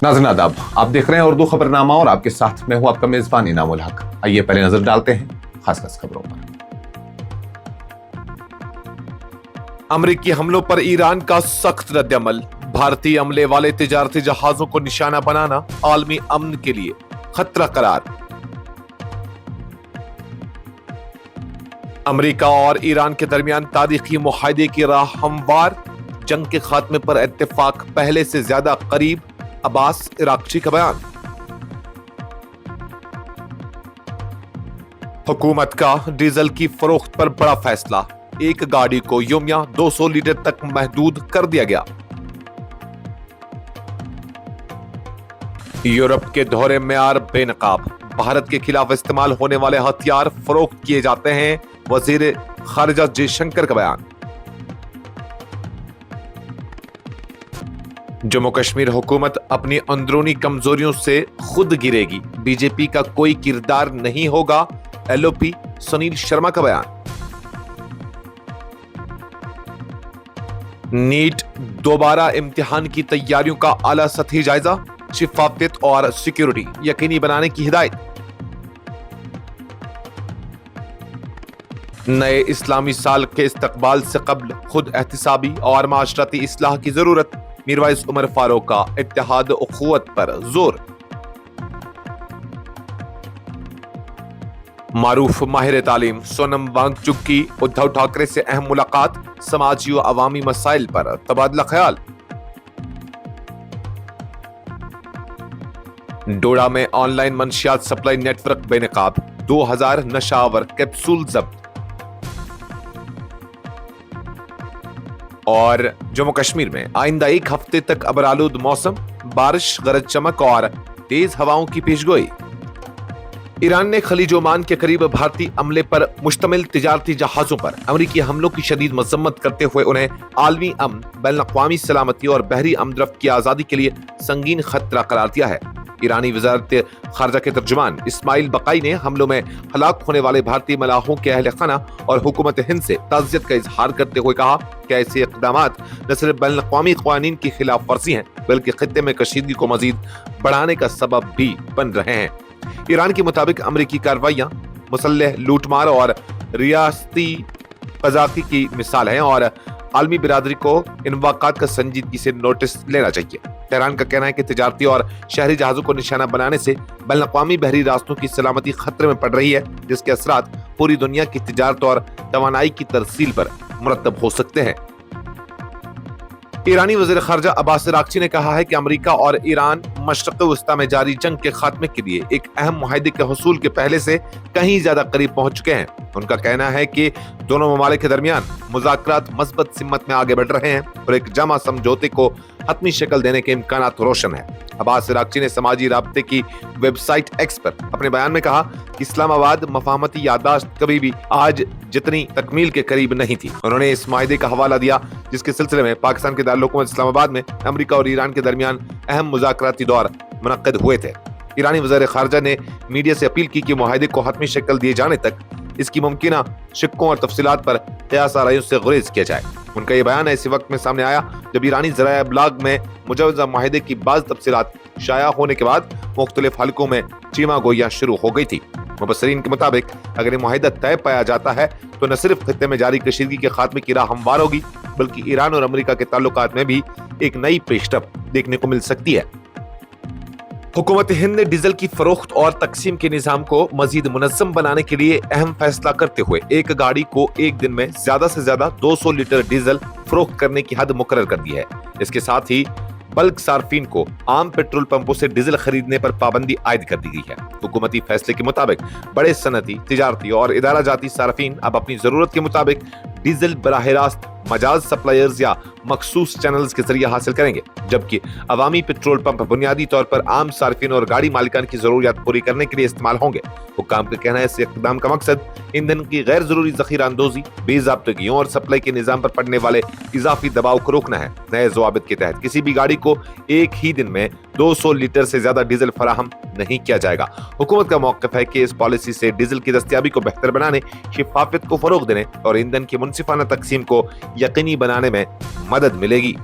नाज़रीन आदाब, आप देख रहे हैं उर्दू खबरनामा और आपके साथ मैं हूं आपका मेजबान इनामुल हक। आइए पहले नजर डालते हैं खास खबरों पर। अमेरिकी हमलों पर ईरान का सख्त रद्दअमल। भारतीय अमले वाले तिजारती जहाजों को निशाना बनाना आलमी अमन के लिए खतरा करार। अमेरिका और ईरान के दरमियान तारीखी मुआहदे की राह हमवार। जंग के खात्मे पर इत्तेफाक पहले से ज्यादा करीब। अब्बास इराक्ची का बयान। हुकूमत का डीजल की फरोख्त पर बड़ा फैसला। एक गाड़ी को यौमिया 200 लीटर तक महदूद कर दिया गया। यूरोप के दोहरे मेयार बेनकाब। भारत के खिलाफ इस्तेमाल होने वाले हथियार फरोख्त किए जाते हैं। वजीर खारिजा जयशंकर का बयान। जम्मू कश्मीर हुकूमत अपनी अंदरूनी कमजोरियों से खुद गिरेगी। बीजेपी का कोई किरदार नहीं होगा। एलओपी सुनील शर्मा का बयान। नीट दोबारा इम्तिहान की तैयारियों का आला सतही जायजा। शिफाफियत और सिक्योरिटी यकीनी बनाने की हिदायत। नए इस्लामी साल के इस्तकबाल से कब्ल खुद एहतिसाबी और माशरती इस्लाह की जरूरत। मीरवाइज उमर फारूक का इत्तेहाद उखुवत पर जोर। मारूफ माहिर तालीम सोनम वांगचुक की उद्धव ठाकरे से अहम मुलाकात। समाजी व अवामी मसाइल पर तबादला ख्याल। डोडा में ऑनलाइन मंशियात सप्लाई नेटवर्क बेनकाब। 2000 नशावर कैप्सूल जब्त। और जम्मू कश्मीर में आइंदा एक हफ्ते तक अबरालूद मौसम। बारिश, गरज चमक और तेज हवाओं की पेशगोई। ईरान ने खलीज ओमान के करीब भारतीय अमले पर मुश्तमिल तिजारती जहाजों पर अमेरिकी हमलों की शदीद मजम्मत करते हुए उन्हें आलमी अमन, बैनुल-अक़वामी सलामती और बहरी आमदरफ्त की आजादी के लिए संगीन खतरा करार दिया है। ईरानी वज़ारत खारजा के तर्जुमान इस्माइल बकाई ने हमलों में हलाक होने वाले भारतीय मलाहों के अहल खाना और हुकूमत हिंद से ताज़ियत का इजहार करते हुए कहा कि ऐसे इक़दामात न सिर्फ बैनुल-अक़वामी क़वानीन की खिलाफ वर्जी हैं बल्कि खित्ते में कशीदगी को मजीद बढ़ाने का सबब भी बन रहे हैं। ईरान के मुताबिक अमरीकी कार्रवाइयां मुसल्लह लूटमार और रियासती क़ज़ाक़ी की मिसाल है और आलमी बिरादरी को इन वाक़ात का संजीदगी से नोटिस लेना चाहिए। तेहरान का कहना है कि तिजारती और शहरी जहाजों को निशाना बनाने से बैनुल-अक़वामी बहरी रास्तों की सलामती खतरे में पड़ रही है, जिसके असरात पूरी दुनिया की तिजारत और तवानाई की तरसील पर मुरतब हो सकते हैं। ईरानी वज़ीर खारजा अब्बास इराक्ची ने कहा है कि अमेरिका और ईरान मशरिक़ वस्ता में जारी जंग के खात्मे के लिए एक अहम मुआहदे के हुसूल के पहले से कहीं ज्यादा करीब पहुंच चुके हैं। उनका कहना है कि दोनों ममालिक के दरमियान मुज़ाकरात मस्बत सिमत में आगे बढ़ रहे हैं और एक जमा समझौते को हतमी शक्ल देने के इम्कानात रोशन है। अब्बास इराक्ची ने समाजी राब्ते की वेबसाइट एक्स पर अपने बयान में कहा कि इस्लामाबाद मफाहमती याददाश्त कभी भी आज जितनी तकमील के करीब नहीं थी। उन्होंने इस माहदे का हवाला दिया जिसके सिलसिले में पाकिस्तान के दारुल इस्लामाबाद में अमेरिका और ईरान के दरमियान अहम मुज़ाकराती दौर मुनक्किद हुए थे। ईरानी वज़ीर खारजा ने मीडिया से अपील की कि मुआहदे को हतमी शक्ल दिए जाने तक इसकी मुमकिना शिक्कों और तफसीलात पर क़यास आराइयों से गुरेज किया जाए। उनका ये बयान ऐसे वक्त में सामने आया जब ईरानी ज़राए इब्लाग में मुजवज़ा मुआहदे की बाज़ तफसीलात शाया होने के बाद मुख्तलिफ हलकों में चीमा गोइयां शुरू हो गई थी। मुबस्सरीन के मुताबिक अगर ये मुआहदा तय पाया जाता है तो न सिर्फ खित्ते में जारी कशीदगी के खात्मे की राह हमवार होगी बल्कि ईरान और अमेरिका के ताल्लुकात में भी एक नई पेशरफ्त देखने को मिल सकती है। हुकूमत हिंद ने डीजल की फरोख्त और तकसीम के निजाम को मजीद मुनज़्ज़म बनाने के लिए अहम फैसला करते हुए एक गाड़ी को एक दिन में ज्यादा से ज्यादा 200 लीटर डीजल फरोख्त करने की हद मुकर्रर कर दी है। इसके साथ ही बल्क सार्फिन को आम पेट्रोल पंपों से डीजल खरीदने पर पाबंदी आयद कर दी गई है। हुकूमती फैसले के मुताबिक बड़े सनती, तिजारती और इदारा जाती सार्फिन अब अपनी जरूरत के मुताबिक डीजल बराह रास्त मजाज सप्लायर्स या मखसूस चैनल्स के जरिए हासिल करेंगे, जबकि अवामी पेट्रोल पंप बुनियादी तौर पर आम सार्फिन और गाड़ी मालिकान की जरूरियात पूरी करने के लिए इस्तेमाल होंगे। हुक्काम का कहना है इस इक़दाम का मकसद ईंधन की गैर जरूरी जखीरा अंदोजी, बेज़ाब्तगियों और सप्लाई के निजाम पर पड़ने वाले इजाफी दबाव को रोकना है। नए ज़वाबित के तहत किसी भी गाड़ी को एक ही दिन में 200 लीटर से ज्यादा डीजल फराहम नहीं किया जाएगा। हुकूमत का मौक़िफ़ है कि इस पॉलिसी से डीजल की दस्तयाबी को बेहतर बनाने, शिफाफियत को फरोग देने और ईंधन की मुनसिफाना तकसीम को यकीनी बनाने में मदद मिलेगी।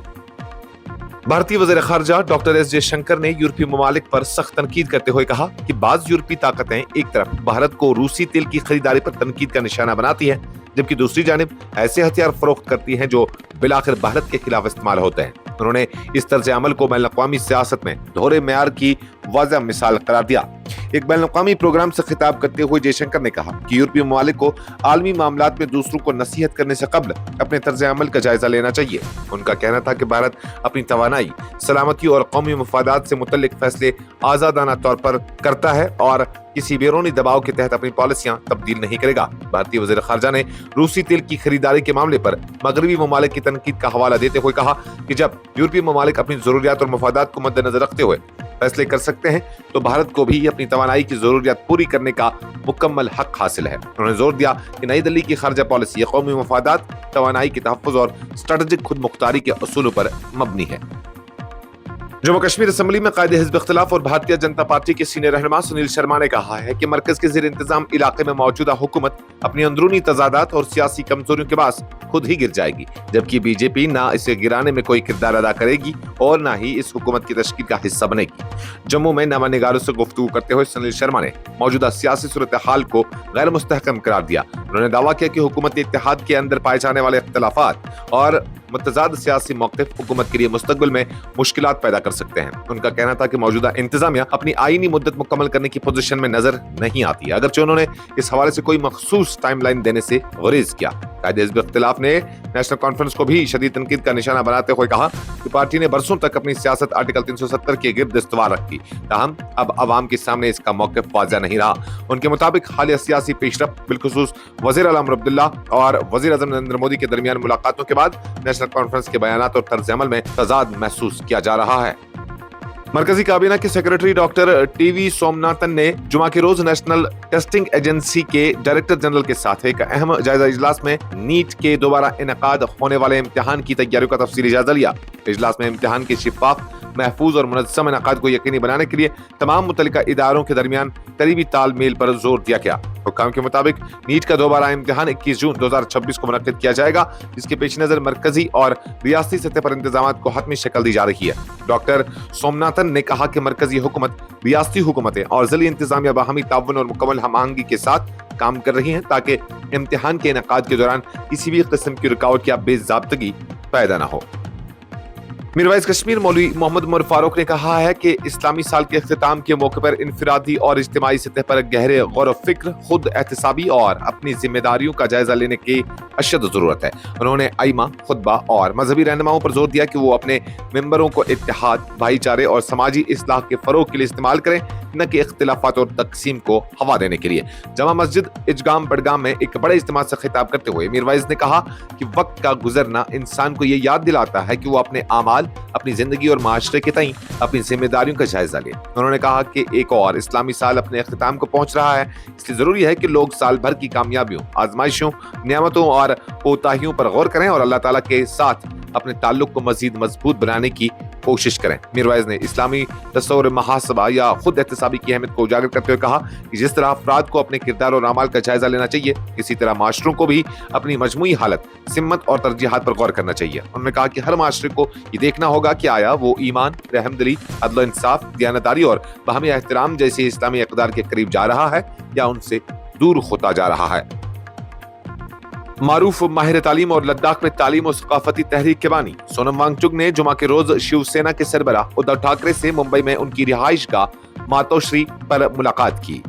भारतीय वज़ीर ख़ारजा डॉक्टर एस जयशंकर ने यूरोपीय ममालिक पर सख्त तनकीद करते हुए कहा कि बाज़ यूरोपीय ताकतें एक तरफ भारत को रूसी तेल की खरीदारी पर तनकीद का निशाना बनाती है, जबकि दूसरी जानिब ऐसे हथियार फरोख्त करती हैं जो बिलाखिर भारत के खिलाफ इस्तेमाल होते हैं। उन्होंने इस तर्ज अमल को बैनुल-अक़वामी सियासत में दोहरे मेयार की वाज़ह मिसाल करार दिया। एक बैनुल-अक़वामी प्रोग्राम से खिताब करते हुए जयशंकर ने कहा कि यूरोपीय ममालिक को आलमी मामलात में दूसरों को नसीहत करने से कबल अपने तर्ज अमल का जायजा लेना चाहिए। उनका कहना था कि भारत अपनी तवानाई, सलामती और कौमी मफादात से मुतल्लिक फैसले आजादाना तौर पर करता है और किसी बैरूनी दबाव के तहत अपनी पॉलिसियां तब्दील नहीं करेगा। भारतीय वज़ीर ख़ारजा ने रूसी तेल की खरीदारी के मामले पर मगरबी ममालिक की तनकीद का हवाला देते हुए कहा कि जब यूरोपीय ममालिक अपनी ज़रूरियात और मफादात को मद्देनजर रखते हुए फैसले कर सकते हैं तो भारत को भी अपनी तवानाई की ज़रूरियात पूरी करने का मुकम्मल हक हासिल है। उन्होंने जोर दिया कि नई दिल्ली की खारजा पॉलिसी कौमी मफादात, तवानाई के तहफ़्फ़ुज़ और स्ट्रेटेजिक खुद मुख्तारी के असूलों पर मबनी है। जम्मू कश्मीर असम्बली में कायदे हिज़्ब इख्तिलाफ और भारतीय जनता पार्टी के सीनियर रहनुमा सुनील शर्मा ने कहा है कि मरकज के ज़ेर इंतजाम इलाके में मौजूदा हुकूमत अपनी अंदरूनी तजादात और सियासी कमजोरियों के बास खुद ही गिर जाएगी, जबकि बीजेपी ना इसे गिराने में कोई किरदार अदा करेगी और ना ही इस हुकूमत की तश्कील का हिस्सा बनेगी। जम्मू में नवानिगारों से गुफ्तगू करते हुए सुनील शर्मा ने मौजूदा सियासी सूरत हाल को गैर मुस्तहकम करार दिया। उन्होंने दावा किया कि हुकूमत इत्तेहाद के अंदर पाए जाने वाले इख्तिलाफात और मुतजाद सियासी मौक़िफ़ हुकूमत के लिए मुस्तक़बिल में मुश्किलात पैदा कर सकते हैं। उनका कहना था कि मौजूदा इंतजामिया अपनी आईनी मुद्दत मुकम्मल करने की पोजीशन में नजर नहीं आती, अगरचे उन्होंने इस हवाले से कोई मखसूस टाइमलाइन देने से गुरेज किया। कायदे हिज़्ब इख्तिलाफ ने नेशनल कॉन्फ्रेंस को भी शदीद तनकीद का निशाना बनाते हुए कहा कि पार्टी ने बरसों तक अपनी सियासत आर्टिकल 370 के गिर्द इस्तवार रखी, ताहम अब अवाम के सामने इसका मौक़िफ़ वाज़ेह नहीं रहा। उनके मुताबिक हालिया सियासी पेशरफ्त बिलखुसूस वज़ीर आला अमर अब्दुल्ला और वज़ीर आज़म नरेंद्र मोदी के दरमियान मुलाकातों के बाद नेशनल कॉन्फ्रेंस के बयानात और तर्ज अमल में तजाद महसूस किया जा रहा है। मरकजी काबीना के सेक्रेटरी डॉक्टर टीवी सोमनाथन ने जुमा के रोज नेशनल टेस्टिंग एजेंसी के डायरेक्टर जनरल के साथ एक अहम जायजा इजलास में नीट के दोबारा इनेकाद होने वाले इम्तिहान की तैयारियों का तफसीली जायजा लिया। इजलास में इम्तिहान के शिफाफ, महफूज और मुनज़्ज़म इनेकाद को यकीनी बनाने के लिए तमाम मुतल्लिका इदारों के दरमियान करीबी तालमेल पर जोर दिया गया। हुक्काम के मुताबिक नीट का दोबारा इम्तिहान 21 जून 2026 को मुनक्किद किया जाएगा, जिसके पेश नजर मरकजी और रियासती सतह पर इंतजामात को हतमी शक्ल दी जा रही है। डॉक्टर सोमनाथन ने कहा कि मरकजी हुकूमत, रियासती हुकूमतें और ज़िली इंतजामिया बाहमी ताउन और मुकम्मल हमआहंगी के साथ काम कर रही हैं ताकि इम्तिहान के इनेकाद के दौरान किसी भी किस्म की रुकावट या बेज़ाब्तगी पैदा न हो। मीरवाइज कश्मीर मौलवी मोहम्मद उमर फारूक ने कहा है कि इस्लामी साल के इख्तिताम के मौके पर इनफरादी और इज्तिमाई सतह पर गहरे गौर फिक्र, खुद एहतसाबी और अपनी जिम्मेदारियों का जायजा लेने की अशद जरूरत है। उन्होंने आइमा, खुतबा और मजहबी रहनुमाओं पर जोर दिया कि वो अपने मेंबरों को इत्तेहाद, भाईचारे और समाजी इस्लाह के फरोग के लिए इस्तेमाल करें, न कि इख्तिलाफात और तकसीम को हवा देने के लिए। जमा मस्जिद इजगाम बडगाम में एक बड़े इज्तिमा से खिताब करते हुए मीरवाइज ने कहा कि वक्त का गुजरना इंसान को ये याद दिलाता है कि वो अपने आमाल, अपनी जिंदगी और माशरे के तईं अपनी जिम्मेदारियों का जायजा ले। उन्होंने कहा कि एक और इस्लामी साल अपने इख्तिताम को पहुंच रहा है, इसलिए जरूरी है कि लोग साल भर की कामयाबियों, आजमाइशों, नियामतों और कोताहियों पर गौर करें और अल्लाह ताला के साथ अपने ताल्लुक को मजीद मजबूत बनाने की कोशिश करें। मीरवाइज ने इस्लामी तस्वुर मुहासबा या खुद एहतसाबी की अहमियत को उजागर करते हुए कहा कि जिस तरह अफराद को अपने किरदार और अमाल का जायजा लेना चाहिए, इसी तरह माशरों को भी अपनी मजमूई हालत, सिम्मत और तरजीहात पर गौर करना चाहिए। उन्होंने कहा कि हर माशरे को ये देखना होगा कि आया वो ईमान, रहमदिली, अदल इंसाफ, दियानतदारी और बाहमी एहतराम जैसे इस्लामी अक़दार के करीब जा रहा है या उनसे दूर होता जा रहा है। मारूफ माहिर तालीम और लद्दाख में तालीम और सकाफती तहरीक के बानी सोनम वांगचुक ने जुमा के रोज शिवसेना के सरबराह उद्धव ठाकरे से मुंबई में उनकी रिहाइश गाह मातोश्री पर मुलाकात की।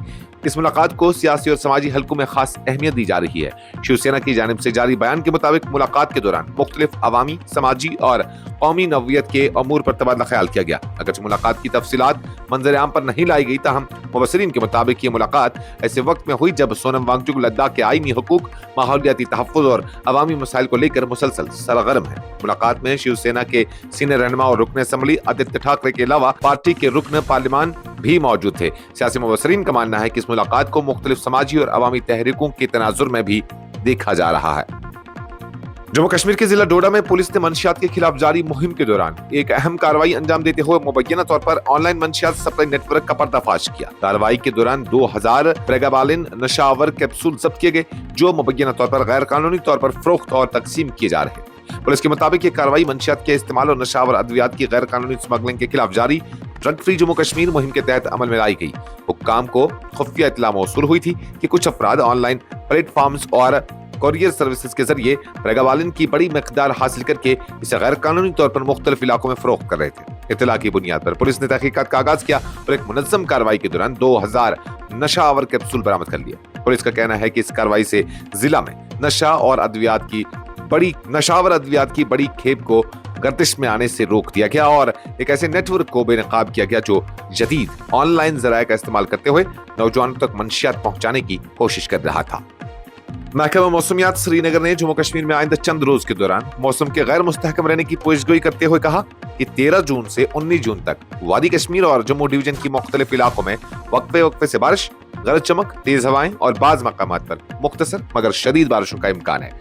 इस मुलाकात को सियासी और समाजी हलकों में खास अहमियत दी जा रही है। शिवसेना की जानिब से जारी बयान के मुताबिक मुलाकात के दौरान मुख्तलिफ अवामी, समाजी और कौमी नौवियत के अमूर पर तबादला ख्याल किया गया। अगरचे मुलाकात की तफसीलात मंजर आम पर नहीं लाई गई, ताहम मुबसरीन के मुताबिक ये मुलाकात ऐसे वक्त में हुई जब सोनम वांगचुक लद्दाख के आईनी हुकूक, माहौलियाती तहफ़्फ़ुज़ और अवामी मसाइल को लेकर मुसलसल सरगर्म है। मुलाकात में शिवसेना के सीनियर रहनुमा और रुकन असम्बली आदित्य ठाकरे के अलावा पार्टी के रुकन पार्लिमान भी मौजूद थे। सियासी मुबसरीन का मानना है कि इस मुलाकात को मुख्तलिफ समाजी और अवामी तहरीकों के तनाजुर में भी देखा जा रहा है। जम्मू कश्मीर के जिला डोडा में पुलिस ने मंशियात के खिलाफ जारी मुहिम के दौरान एक अहम कार्रवाई अंजाम देते हुए मुबैना तौर पर ऑनलाइन मंशियात सप्लाई नेटवर्क का पर्दाफाश किया। कार्रवाई के दौरान 2000 प्रेगाबालिन नशावर कैप्सूल जब्त किए गए, जो मुबैना तौर पर गैर कानूनी तौर पर फरोख्त और तकसीम किए जा रहे हैं। पुलिस के मुताबिक ये कार्रवाई मंशियात के इस्तेमाल और नशावर अद्वियात की गैर कानूनी स्मगलिंग के खिलाफ जारी ड्रग फ्री जम्मू कश्मीर मुहिम के तहत अमल में लाई गई। हुक्काम को खुफिया इत्तला मौसूल हुई थी कि कुछ अफराद ऑनलाइन प्लेटफॉर्म्स और कोरियर सर्विसेज के जरिए प्रेगावालिन की बड़ी मकदार हासिल करके इसे गैर कानूनी तौर पर मुख्तलिफ इलाकों में फरोख्त कर रहे थे। इत्तला की बुनियाद पर पुलिस ने तहकीकात का आगाज किया और एक मुनज़्ज़म कार्रवाई के दौरान 2000 नशावर कैप्सूल बरामद कर लिए। पुलिस का कहना है कि इस कार्रवाई से जिला में नशावर अद्वियात की बड़ी खेप को गर्दिश में आने से रोक दिया गया और एक ऐसे नेटवर्क को बेनकाब किया गया जो जदीद ऑनलाइन जराये का इस्तेमाल करते हुए नौजवानों तक मंशियात पहुंचाने की कोशिश कर रहा था। महकमा मौसमियात श्रीनगर ने जम्मू कश्मीर में आइंदा चंद रोज के दौरान मौसम के गैर मुस्तहकम रहने की पेशगोई करते हुए कहा कि 13 जून से 19 जून तक वादी कश्मीर और जम्मू डिवीजन की मुख्तलिफ इलाकों में वक्फे वक्फे से बारिश, गरज चमक, तेज हवाएं और बाज मकामात पर मुख्तसर मगर शदीद बारिशों का इम्कान है।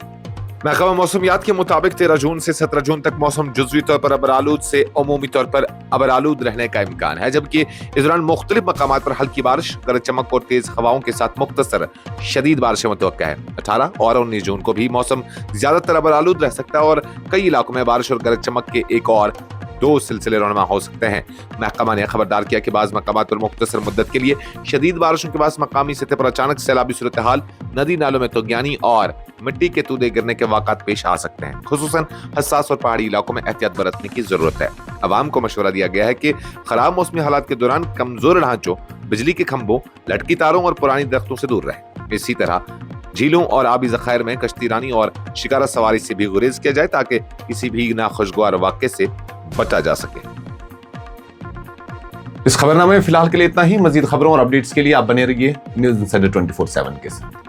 महकमा मौसमियात के मुताबिक 13 जून से 17 जून तक मौसम जुज़वी तौर पर अबरालूद से अमूमी तौर पर अबरालूद रहने का इम्कान है, जबकि इस दौरान मुख्तलिफ मकामात पर हल्की बारिश, गरज चमक और तेज हवाओं के साथ मुख्तसर शदीद बारिशें मुतवक्का है। 18 और 19 जून को भी मौसम ज्यादातर अबरालूद रह सकता है और कई इलाकों में बारिश और गरज चमक के एक और 2 सिलसिले रोनमा हो सकते हैं। महकमा ने खबरदार किया कि बाज़ मकामात पर मुख्तसर मुद्दत के लिए शदीद बारिशों के बाद मकामी सतह पर अचानक सैलाबी सूरत हाल, नदी नालों में तुगयानी और मिट्टी के तूदे गिरने के वाक़ात पेश आ सकते हैं। खुसूसन हसास और पहाड़ी इलाकों में एहतियात बरतने की जरूरत है। अवाम को मशवरा दिया गया है कि खराब मौसमी हालात के दौरान कमजोर ढांचों, बिजली के खंभों, लटकी तारों और पुरानी दरख्तों से दूर रहें। इसी तरह झीलों और आबी ज़खायर में कश्तीरानी और शिकारा सवारी से भी गुरेज किया जाए ताकि किसी भी नाखुशगवार वाक़े से बचा जा सके। इस खबरनामे में फिलहाल के लिए इतना ही। मजीद खबरों और अपडेट्स के लिए आप बने रहिए न्यूज़ इंसाइडर 24/7 के साथ।